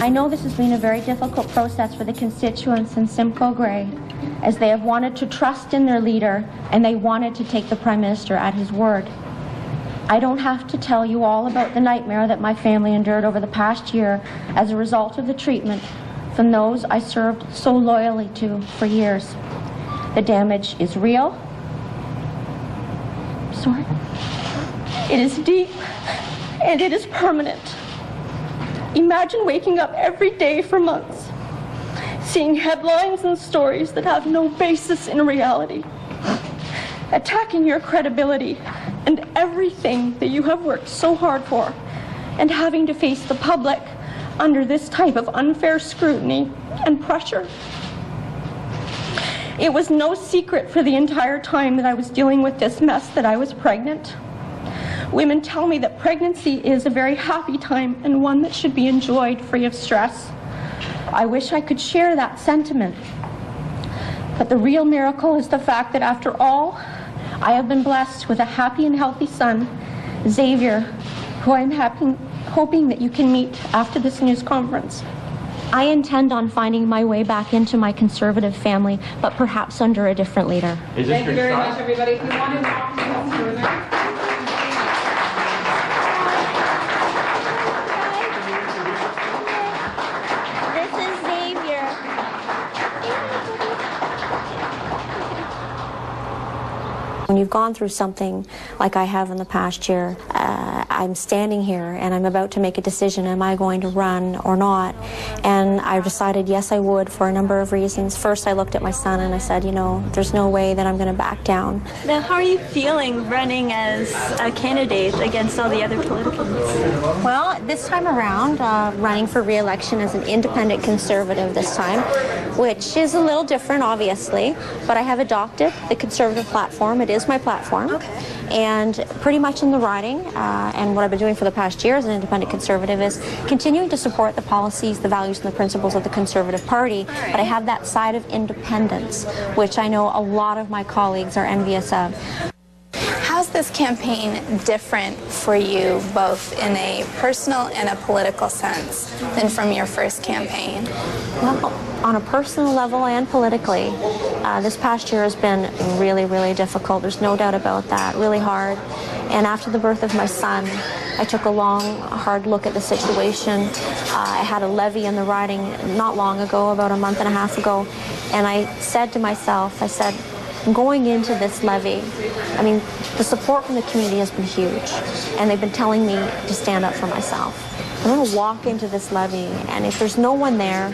I know this has been a very difficult process for the constituents in Simcoe-Grey, as they have wanted to trust in their leader and they wanted to take the Prime Minister at his word. I don't have to tell you all about the nightmare that my family endured over the past year as a result of the treatment from those I served so loyally to for years. The damage is real. Sorry. It is deep and it is permanent. Imagine waking up every day for months, seeing headlines and stories that have no basis in reality, attacking your credibility and everything that you have worked so hard for, and having to face the public under this type of unfair scrutiny and pressure. It was no secret for the entire time that I was dealing with this mess that I was pregnant. Women tell me that pregnancy is a very happy time and one that should be enjoyed free of stress. I wish I could share that sentiment. But the real miracle is the fact that after all, I have been blessed with a happy and healthy son, Xavier, who I'm hoping that you can meet after this news conference. I intend on finding my way back into my Conservative family, but perhaps under a different leader. Thank you very much, everybody. If you want to walk further. When you've gone through something like I have in the past year, I'm standing here and I'm about to make a decision, am I going to run or not? And I decided yes I would for a number of reasons. First I looked at my son and I said, you know, there's no way that I'm going to back down. Now how are you feeling running as a candidate against all the other politicals? Well, this time around, running for re-election as an independent Conservative this time, which is a little different obviously, but I have adopted the Conservative platform. It is my platform. Okay. And pretty much in the riding, and what I've been doing for the past year as an independent Conservative is continuing to support the policies, the values, and the principles of the Conservative Party, but I have that side of independence, which I know a lot of my colleagues are envious of. How's this campaign different for you, both in a personal and a political sense, than from your first campaign? Well, on a personal level and politically, this past year has been really, really difficult. There's no doubt about that, really hard. And after the birth of my son, I took a long, hard look at the situation. I had a levy in the riding not long ago, about a month and a half ago, and I said to myself, I said, going into this levy, I mean, the support from the community has been huge, and they've been telling me to stand up for myself. I'm going to walk into this levy, and if there's no one there,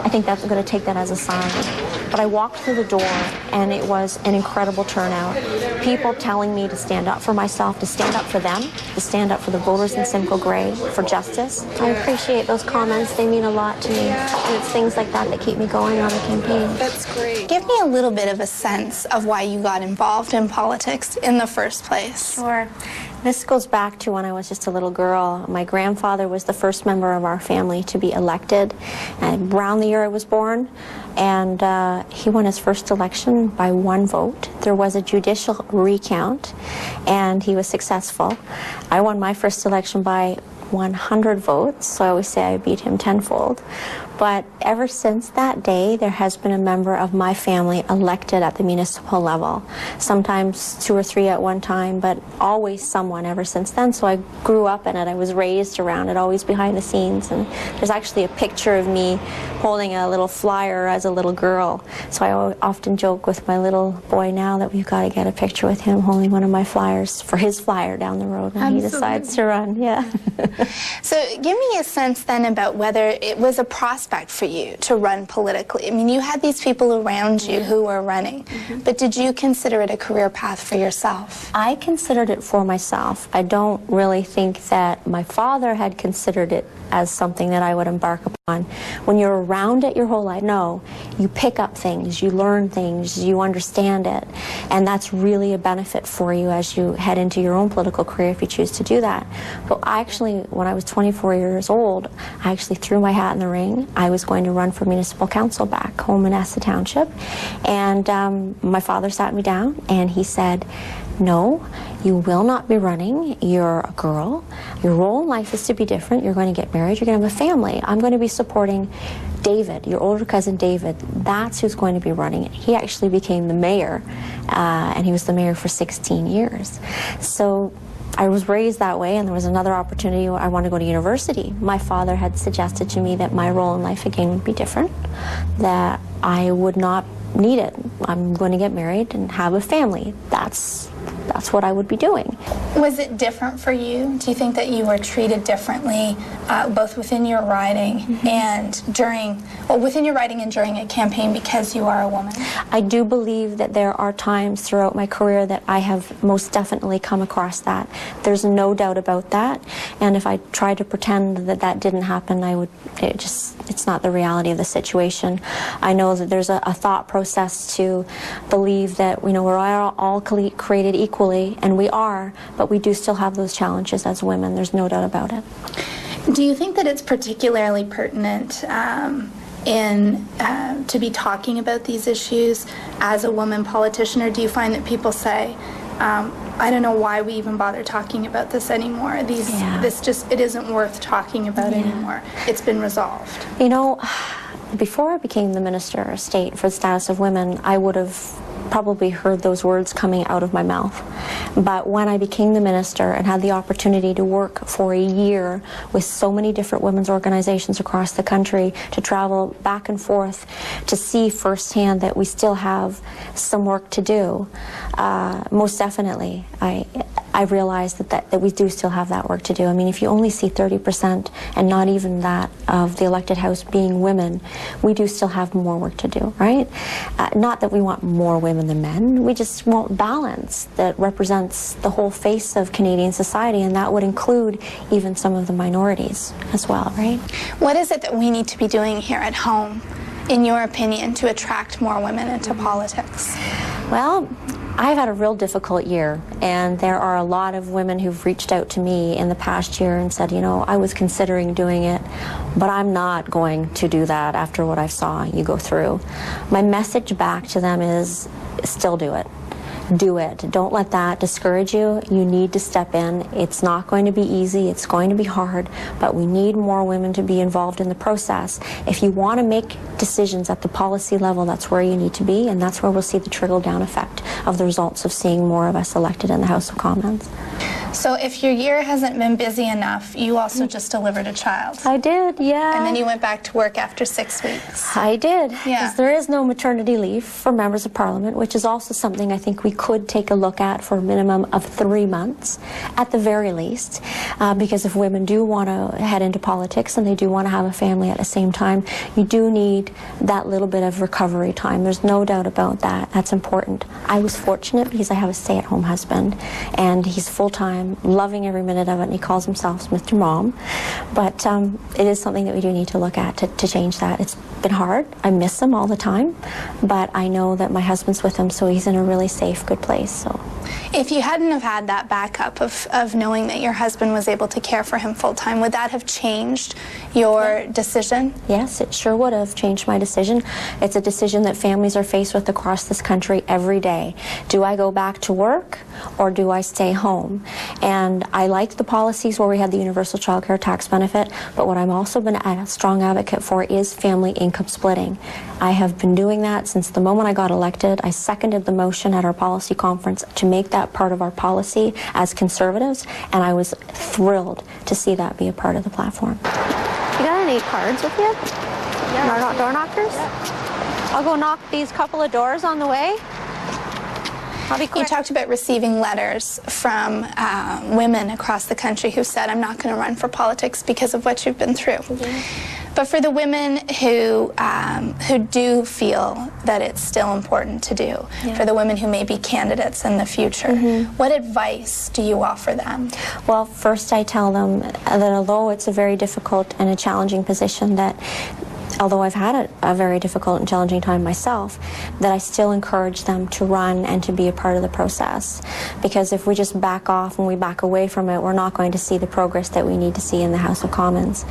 I think that's going to take that as a sign. But I walked through the door, and it was an incredible turnout. People telling me to stand up for myself, to stand up for them, to stand up for the voters in Simcoe-Grey, for justice. I appreciate those comments. They mean a lot to me. And it's things like that that keep me going on the campaign. That's great. Give me a little bit of a sense of why you got involved in politics in the first place. Sure. This goes back to when I was just a little girl. My grandfather was the first member of our family to be elected around the year I was born, and he won his first election by 1 vote. There was a judicial recount, and he was successful. I won my first election by 100 votes, so I always say I beat him tenfold. But ever since that day, there has been a member of my family elected at the municipal level. Sometimes 2 or 3 at one time, but always someone ever since then. So I grew up in it. I was raised around it, always behind the scenes. And there's actually a picture of me holding a little flyer as a little girl. So I often joke with my little boy now that we've got to get a picture with him holding one of my flyers for his flyer down the road when he decides to run. Yeah. So give me a sense then about whether it was a prospect for you to run politically. I mean, you had these people around you who were running, but did you consider it a career path for yourself? I considered it for myself. I don't really think that my father had considered it as something that I would embark upon. When you're around it your whole life, no, you pick up things, you learn things, you understand it, and that's really a benefit for you as you head into your own political career if you choose to do that. But I actually, when I was 24 years old, I actually threw my hat in the ring. I was going to run for municipal council back home in Essa Township, and my father sat me down and he said, no, You will not be running. You're a girl. Your role in life is to be different. You're going to get married. You're going to have a family. I'm going to be supporting David, your older cousin David. That's who's going to be running. He actually became the mayor, and he was the mayor for 16 years. So I was raised that way, and there was another opportunity. I wanted to go to university. My father had suggested to me that my role in life again would be different, that I would not need it. I'm going to get married and have a family. That's what I would be doing. Was it different for you? Do you think that you were treated differently, both within your riding and within your riding and during a campaign because you are a woman? I do believe that there are times throughout my career that I have most definitely come across that. There's no doubt about that. And if I tried to pretend that that didn't happen, it's not the reality of the situation. I know that there's a thought process to believe that, we're all created equally, and we are, but we do still have those challenges as women. There's no doubt about it. Do you think that it's particularly pertinent to be talking about these issues as a woman politician, or do you find that people say, I don't know why we even bother talking about this anymore. It isn't worth talking about anymore. It's been resolved. Before I became the Minister of State for the Status of Women, I would have probably heard those words coming out of my mouth. But when I became the minister and had the opportunity to work for a year with so many different women's organizations across the country, to travel back and forth, to see firsthand that we still have some work to do, most definitely I realized that we do still have that work to do. I mean, if you only see 30% and not even that of the elected House being women, we do still have more work to do, right? Not that we want more women than men, we just want balance that represents the whole face of Canadian society, and that would include even some of the minorities as well, right? What is it that we need to be doing here at home, in your opinion, to attract more women into politics? Well, I've had a real difficult year, and there are a lot of women who've reached out to me in the past year and said, I was considering doing it, but I'm not going to do that after what I saw you go through. My message back to them is, still do it. Do it. Don't let that discourage you. You need to step in. It's not going to be easy. It's going to be hard, but we need more women to be involved in the process. If you want to make decisions at the policy level, that's where you need to be, and that's where we'll see the trickle-down effect of the results of seeing more of us elected in the House of Commons. So if your year hasn't been busy enough, you also just delivered a child. I did, yeah. And then you went back to work after 6 weeks. I did. Yeah. Because there is no maternity leave for members of Parliament, which is also something I think we could take a look at for a minimum of 3 months, at the very least. Because if women do want to head into politics and they do want to have a family at the same time, you do need that little bit of recovery time. There's no doubt about that. That's important. I was fortunate because I have a stay-at-home husband, and he's full-time, loving every minute of it, and he calls himself Mr. Mom. But it is something that we do need to look at to change that. It's been hard. I miss him all the time, but I know that my husband's with him, so he's in a really safe, good place. So, if you hadn't have had that backup of knowing that your husband was able to care for him full-time, would that have changed your decision? Yes, it sure would have changed my decision. It's a decision that families are faced with across this country every day. Do I go back to work, or do I stay home? And I liked the policies where we had the universal child care tax benefit, but what I'm also been a strong advocate for is family income splitting. I have been doing that since the moment I got elected. I seconded the motion at our policy conference to make that part of our policy as Conservatives, and I was thrilled to see that be a part of the platform. You got any cards with you? Yeah. Door knockers? Yeah. I'll go knock these couple of doors on the way. I'll be quick. You talked about receiving letters from women across the country who said, I'm not going to run for politics because of what you've been through. Mm-hmm. But for the women who do feel that it's still important to do, for the women who may be candidates in the future, what advice do you offer them? Well, first I tell them that although it's a very difficult and a challenging position, that although I've had a very difficult and challenging time myself, that I still encourage them to run and to be a part of the process. Because if we just back off and we back away from it, we're not going to see the progress that we need to see in the House of Commons.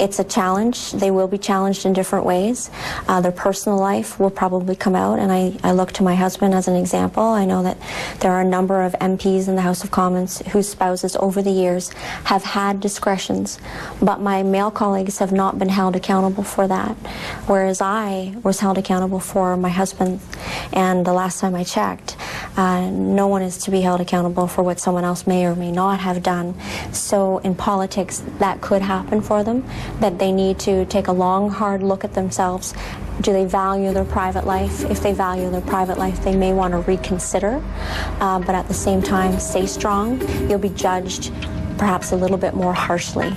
It's a challenge. They will be challenged in different ways. Their personal life will probably come out, and I look to my husband as an example. I know that there are a number of MPs in the House of Commons whose spouses over the years have had discretions, but my male colleagues have not been held accountable for that, whereas I was held accountable for my husband. And the last time I checked, no one is to be held accountable for what someone else may or may not have done. So in politics, that could happen for them, that they need to take a long, hard look at themselves. Do they value their private life? If they value their private life, they may want to reconsider, but at the same time, stay strong. You'll be judged perhaps a little bit more harshly.